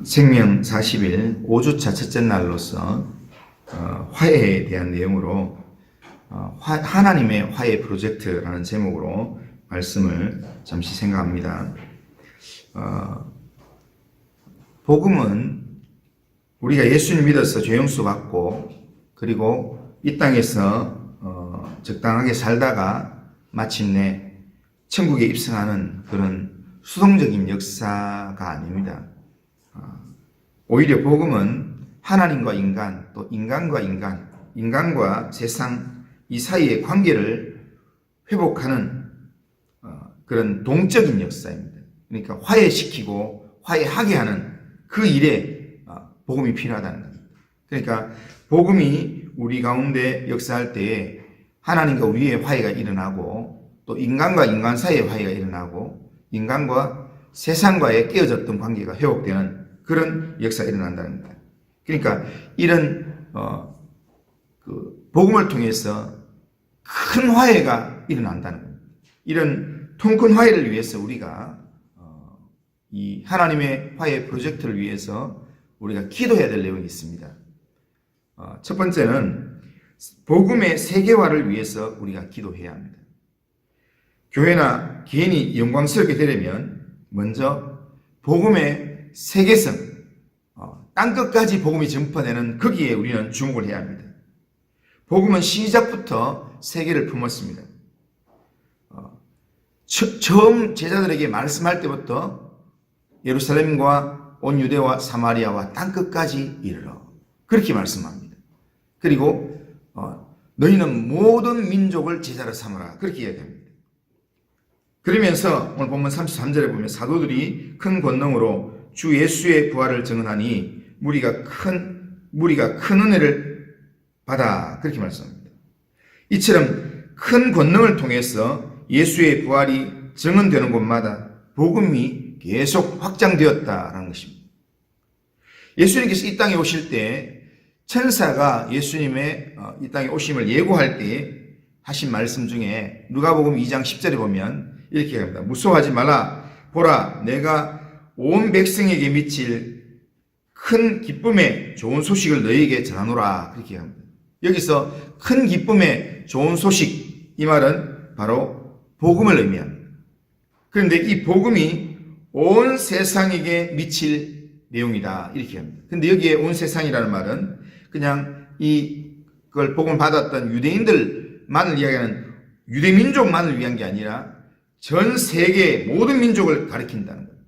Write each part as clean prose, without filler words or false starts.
생명 40일 5주차 첫째 날로서 화해에 대한 내용으로 하나님의 화해 프로젝트라는 제목으로 말씀을 잠시 생각합니다. 복음은 우리가 예수님 믿어서 죄용서 받고 그리고 이 땅에서 적당하게 살다가 마침내 천국에 입성하는 그런 수동적인 역사가 아닙니다. 오히려 복음은 하나님과 인간, 또 인간과 인간, 인간과 세상 이 사이의 관계를 회복하는 그런 동적인 역사입니다. 그러니까 화해시키고 화해하게 하는 그 일에 복음이 필요하다는 겁니다. 그러니까 복음이 우리 가운데 역사할 때에 하나님과 우리의 화해가 일어나고 또 인간과 인간 사이의 화해가 일어나고 인간과 세상과의 깨어졌던 관계가 회복되는 그런 역사가 일어난다는 겁니다. 그러니까 이런 복음을 통해서 큰 화해가 일어난다는 겁니다. 이런 통큰 화해를 위해서 우리가 이 하나님의 화해 프로젝트를 위해서 우리가 기도해야 될 내용이 있습니다. 첫 번째는 복음의 세계화를 위해서 우리가 기도해야 합니다. 교회나 개인이 영광스럽게 되려면 먼저 복음의 세계성, 땅끝까지 복음이 전파되는 거기에 우리는 주목을 해야 합니다. 복음은 시작부터 세계를 품었습니다. 처음 제자들에게 말씀할 때부터 예루살렘과 온 유대와 사마리아와 땅끝까지 이르러 그렇게 말씀합니다. 그리고 너희는 모든 민족을 제자로 삼으라 그렇게 이야기합니다. 그러면서 오늘 본문 33절에 보면 사도들이 큰 권능으로 주 예수의 부활을 증언하니 무리가 큰 은혜를 받아 그렇게 말씀합니다. 이처럼 큰 권능을 통해서 예수의 부활이 증언되는 곳마다 복음이 계속 확장되었다라는 것입니다. 예수님께서 이 땅에 오실 때 천사가 예수님의 이 땅에 오심을 예고할 때 하신 말씀 중에 누가복음 2장 10절에 보면 이렇게 합니다. 무서워하지 말라. 보라, 내가 온 백성에게 미칠 큰 기쁨의 좋은 소식을 너희에게 전하노라. 그렇게 합니다. 여기서 큰 기쁨의 좋은 소식, 이 말은 바로 복음을 의미합니다. 그런데 이 복음이 온 세상에게 미칠 내용이다. 이렇게 합니다. 근데 여기에 온 세상이라는 말은 그냥 이걸 복음을 받았던 유대인들만을 이야기하는 유대민족만을 위한 게 아니라 전 세계 모든 민족을 가리킨다는 겁니다.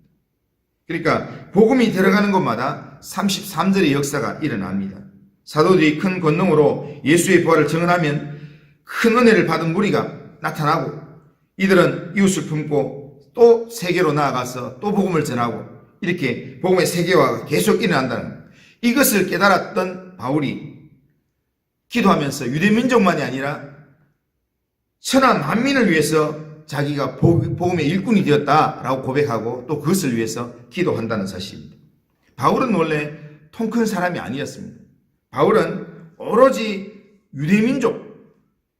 그러니까 복음이 들어가는 곳마다 33절의 역사가 일어납니다. 사도들이 큰 권능으로 예수의 부활을 증언하면 큰 은혜를 받은 무리가 나타나고 이들은 이웃을 품고 또 세계로 나아가서 또 복음을 전하고 이렇게 복음의 세계화가 계속 일어난다는 겁니다. 이것을 깨달았던 바울이 기도하면서 유대민족만이 아니라 천하 만민을 위해서 자기가 복음의 일꾼이 되었다라고 고백하고 또 그것을 위해서 기도한다는 사실입니다. 바울은 원래 통 큰 사람이 아니었습니다. 바울은 오로지 유대민족,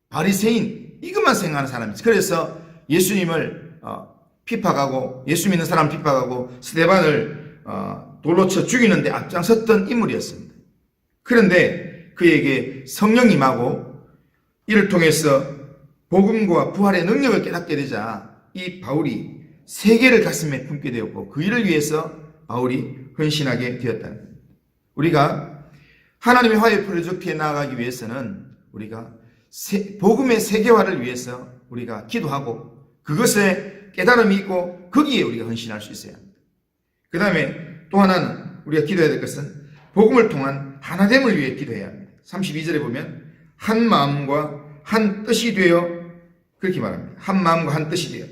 바리새인 이것만 생각하는 사람이었어요. 그래서 예수님을 핍박하고 예수 믿는 사람 핍박하고 스데반을 돌로 쳐 죽이는데 앞장섰던 인물이었습니다. 그런데 그에게 성령이 임하고 이를 통해서 복음과 부활의 능력을 깨닫게 되자 이 바울이 세계를 가슴에 품게 되었고 그 일을 위해서 바울이 헌신하게 되었다는 겁니다. 우리가 하나님의 화해 프로젝트에 나아가기 위해서는 우리가 복음의 세계화를 위해서 우리가 기도하고 그것에 깨달음이 있고 거기에 우리가 헌신할 수 있어야 합니다. 그 다음에 또 하나는 우리가 기도해야 될 것은 복음을 통한 하나됨을 위해 기도해야 합니다. 32절에 보면 한 마음과 한 뜻이 되어 그렇게 말합니다. 한 마음과 한 뜻이 되어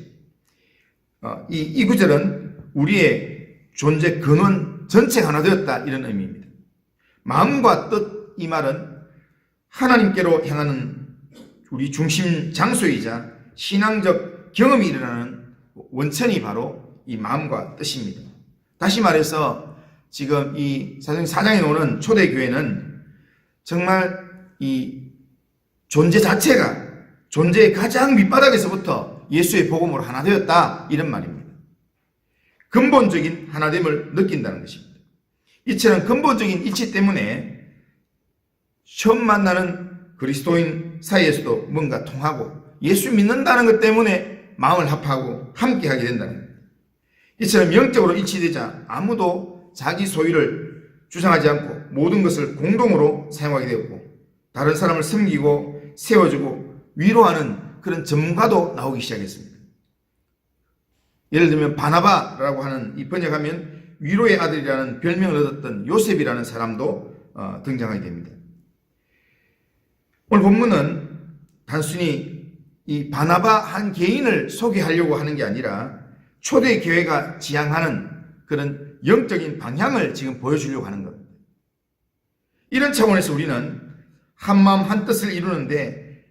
이 구절은 우리의 존재 근원 전체가 하나 되었다 이런 의미입니다. 마음과 뜻 이 말은 하나님께로 향하는 우리 중심 장소이자 신앙적 경험이 일어나는 원천이 바로 이 마음과 뜻입니다. 다시 말해서 지금 이 사도행 4장에 나오는 초대교회는 정말 이 존재 자체가 존재의 가장 밑바닥에서부터 예수의 복음으로 하나 되었다 이런 말입니다. 근본적인 하나됨을 느낀다는 것입니다. 이처럼 근본적인 이치 때문에 처음 만나는 그리스도인 사이에서도 뭔가 통하고 예수 믿는다는 것 때문에 마음을 합하고 함께하게 된다는 겁니다. 이처럼 영적으로 일치되자 아무도 자기 소유를 주장하지 않고 모든 것을 공동으로 사용하게 되었고 다른 사람을 섬기고 세워주고 위로하는 그런 전문가도 나오기 시작했습니다. 예를 들면 바나바라고 하는 이 번역하면 위로의 아들이라는 별명을 얻었던 요셉이라는 사람도 등장하게 됩니다. 오늘 본문은 단순히 이 바나바 한 개인을 소개하려고 하는 게 아니라 초대 교회가 지향하는 그런 영적인 방향을 지금 보여주려고 하는 겁니다. 이런 차원에서 우리는 한 마음 한 뜻을 이루는데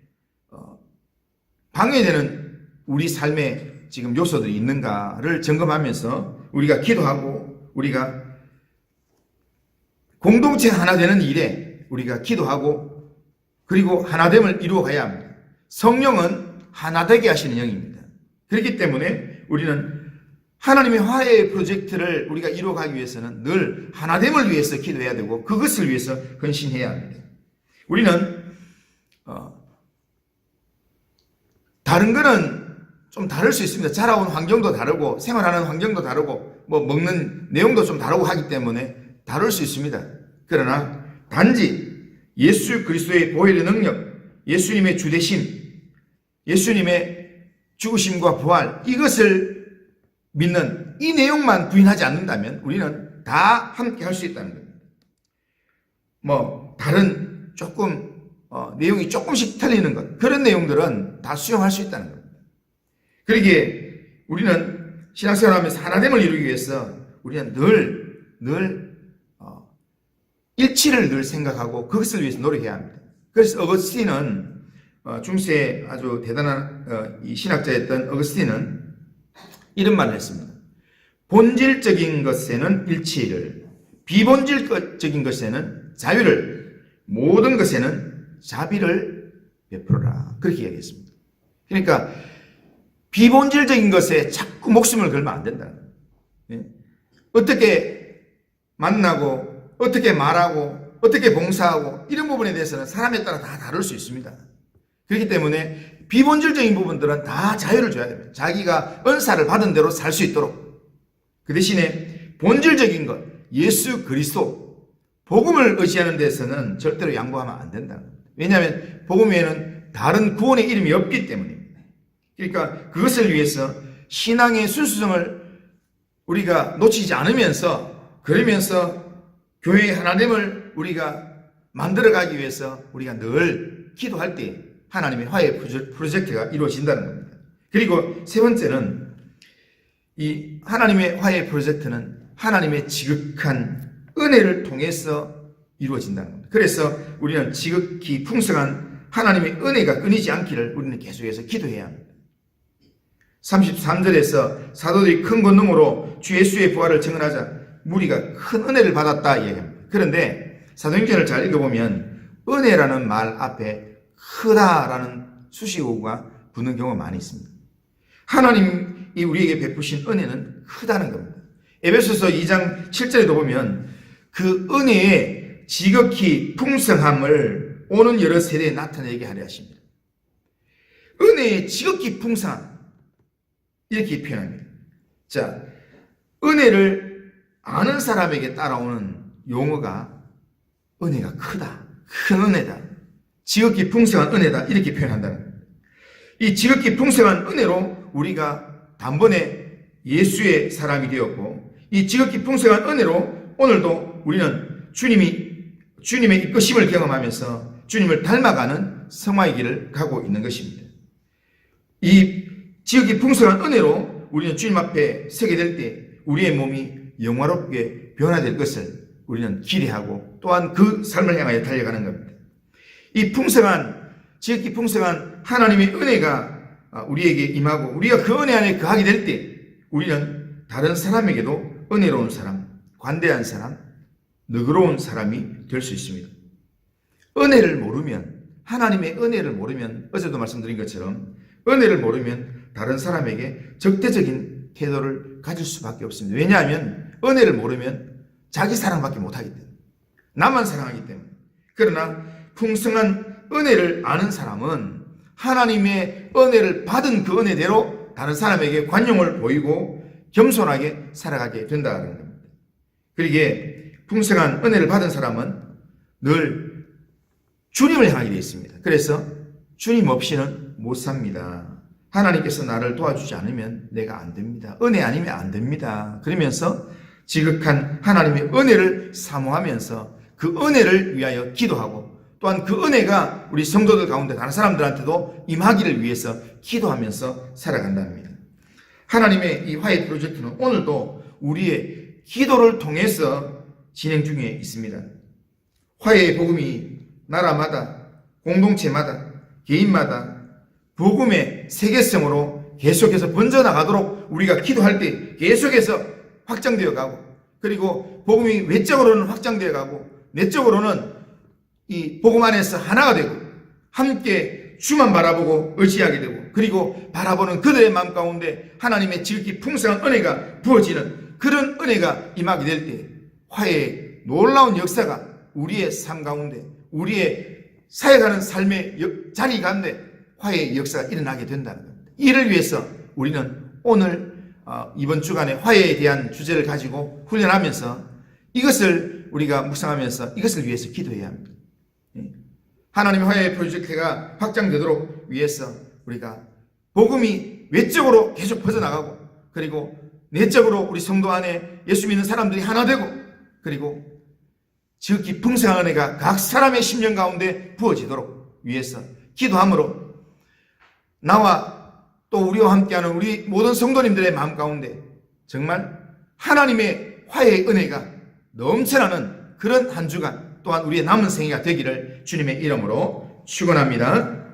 방해되는 우리 삶에 지금 요소들이 있는가를 점검하면서 우리가 기도하고 우리가 공동체 하나 되는 일에 우리가 기도하고 그리고 하나됨을 이루어가야 합니다. 성령은 하나 되게 하시는 영입니다. 그렇기 때문에 우리는 하나님의 화해의 프로젝트를 우리가 이루어가기 위해서는 늘 하나됨을 위해서 기도해야 되고 그것을 위해서 헌신해야 합니다. 우리는 다른 거는 좀 다를 수 있습니다. 자라온 환경도 다르고 생활하는 환경도 다르고 뭐 먹는 내용도 좀 다르고 하기 때문에 다를 수 있습니다. 그러나 단지 예수 그리스도의 보혈의 능력, 예수님의 주되심, 예수님의 죽으심과 부활 이것을 믿는 이 내용만 부인하지 않는다면 우리는 다 함께 할 수 있다는 겁니다. 뭐 다른 조금 내용이 조금씩 틀리는 것 그런 내용들은 다 수용할 수 있다는 겁니다. 그러기에 우리는 신앙생활하면서 하나됨을 이루기 위해서 우리는 늘 일치를 늘 생각하고 그것을 위해서 노력해야 합니다. 그래서 어거스틴은 중세에 아주 대단한 이 신학자였던 어거스틴은 이런 말을 했습니다. 본질적인 것에는 일치를, 비본질적인 것에는 자유를, 모든 것에는 자비를 베풀어라. 그렇게 이야기했습니다. 그러니까 비본질적인 것에 자꾸 목숨을 걸면 안 된다는 거예요. 어떻게 만나고 어떻게 말하고 어떻게 봉사하고 이런 부분에 대해서는 사람에 따라 다 다를 수 있습니다. 그렇기 때문에 비본질적인 부분들은 다 자유를 줘야 됩니다. 자기가 은사를 받은 대로 살 수 있도록. 그 대신에 본질적인 것, 예수 그리스도, 복음을 의지하는 데서는 절대로 양보하면 안 된다는 겁니다. 왜냐하면 복음 외에는 다른 구원의 이름이 없기 때문입니다. 그러니까 그것을 위해서 신앙의 순수성을 우리가 놓치지 않으면서 그러면서 교회의 하나됨을 우리가 만들어가기 위해서 우리가 늘 기도할 때 하나님의 화해 프로젝트가 이루어진다는 겁니다. 그리고 세 번째는 이 하나님의 화해 프로젝트는 하나님의 지극한 은혜를 통해서 이루어진다는 겁니다. 그래서 우리는 지극히 풍성한 하나님의 은혜가 끊이지 않기를 우리는 계속해서 기도해야 합니다. 33절에서 사도들이 큰 권능으로 주 예수의 부활을 증언하자 무리가 큰 은혜를 받았다 이야기합니다. 그런데 사도행전을 잘 읽어보면 은혜라는 말 앞에 크다라는 수식어가 붙는 경우가 많이 있습니다. 하나님이 우리에게 베푸신 은혜는 크다는 겁니다. 에베소서 2장 7절에도 보면 그 은혜의 지극히 풍성함을 오는 여러 세대에 나타내게 하려 하십니다. 은혜의 지극히 풍성함 이렇게 표현합니다. 자, 은혜를 아는 사람에게 따라오는 용어가 은혜가 크다, 큰 은혜다, 지극히 풍성한 은혜다 이렇게 표현한다는 겁니다. 이 지극히 풍성한 은혜로 우리가 단번에 예수의 사람이 되었고 이 지극히 풍성한 은혜로 오늘도 우리는 주님의 이끄심을 경험하면서 주님을 닮아가는 성화의 길을 가고 있는 것입니다. 이 지극히 풍성한 은혜로 우리는 주님 앞에 서게 될 때 우리의 몸이 영화롭게 변화될 것을 우리는 기대하고 또한 그 삶을 향하여 달려가는 겁니다. 이 지극히 풍성한 하나님의 은혜가 우리에게 임하고 우리가 그 은혜 안에 거하게 될 때 우리는 다른 사람에게도 은혜로운 사람, 관대한 사람, 너그러운 사람이 될 수 있습니다. 은혜를 모르면, 하나님의 은혜를 모르면 어제도 말씀드린 것처럼 은혜를 모르면 다른 사람에게 적대적인 태도를 가질 수밖에 없습니다. 왜냐하면 은혜를 모르면 자기 사랑밖에 못하기 때문에, 나만 사랑하기 때문에. 그러나 풍성한 은혜를 아는 사람은 하나님의 은혜를 받은 그 은혜대로 다른 사람에게 관용을 보이고 겸손하게 살아가게 된다는 겁니다. 그러기에 풍성한 은혜를 받은 사람은 늘 주님을 향하게 되어 있습니다. 그래서 주님 없이는 못 삽니다. 하나님께서 나를 도와주지 않으면 내가 안 됩니다. 은혜 아니면 안 됩니다. 그러면서 지극한 하나님의 은혜를 사모하면서 그 은혜를 위하여 기도하고, 또한 그 은혜가 우리 성도들 가운데 다른 사람들한테도 임하기를 위해서 기도하면서 살아간답니다. 하나님의 이 화해 프로젝트는 오늘도 우리의 기도를 통해서 진행 중에 있습니다. 화해의 복음이 나라마다, 공동체마다, 개인마다 복음의 세계성으로 계속해서 번져나가도록 우리가 기도할 때 계속해서 확장되어 가고, 그리고 복음이 외적으로는 확장되어 가고 내적으로는 이 복음 안에서 하나가 되고 함께 주만 바라보고 의지하게 되고, 그리고 바라보는 그들의 마음 가운데 하나님의 지극히 풍성한 은혜가 부어지는 그런 은혜가 임하게 될 때 화해의 놀라운 역사가 우리의 삶 가운데, 우리의 사역하는 삶의 자리 가운데 화해의 역사가 일어나게 된다는 겁니다. 이를 위해서 우리는 오늘 이번 주간에 화해에 대한 주제를 가지고 훈련하면서 이것을 우리가 묵상하면서 이것을 위해서 기도해야 합니다. 하나님의 화해 프로젝트가 확장되도록 위해서 우리가 복음이 외적으로 계속 퍼져나가고, 그리고 내적으로 우리 성도 안에 예수 믿는 사람들이 하나 되고, 그리고 지극히 풍성한 은혜가 각 사람의 심령 가운데 부어지도록 위해서 기도함으로 나와 또 우리와 함께하는 우리 모든 성도님들의 마음 가운데 정말 하나님의 화해의 은혜가 넘쳐나는 그런 한 주간, 또한 우리의 남은 생애가 되기를 주님의 이름으로 축원합니다.